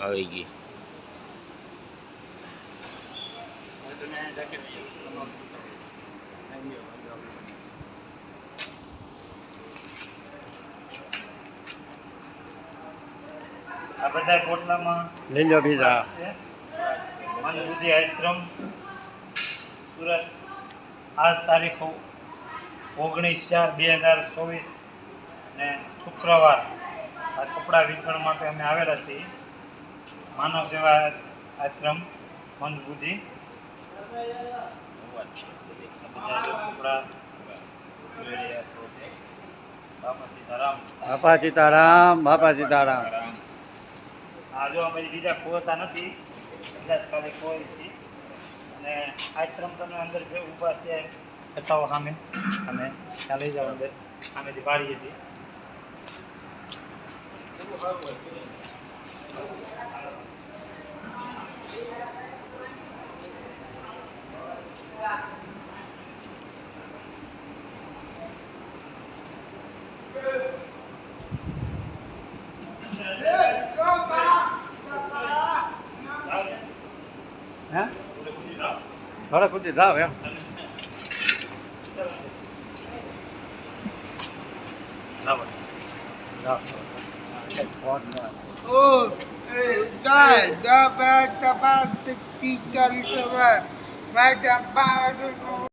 આવી ગઈ. આ બધા પોટલામાં લીલો બીજા મંદબુદ્ધિ આશ્રમ સુરત. આજ તારીખ 19/4/2024 ને શુક્રવાર. આ કપડાં વિતરણ માટે અમે આવેલા છીએ. માનવ સેવા આશ્રમ મંદબુદ્ધિ. કપડાં બાપા સીતારામ. બાપા સીતારામ, બાપા સીતારામ. આ જો અમે બીજા ખોતા નથી, બીજા જ ખાલી કોઈ છે. અને આશ્રમ તમે અંદર જે ઊભા છે બતાવો સામે. અને ત્યાં લઈ જાઓ અંદર. સામેથી પાડીએ છીએ. હે થોડા કુદી જાવ એમ. Oh, da ba da ba da di da di da ba da ba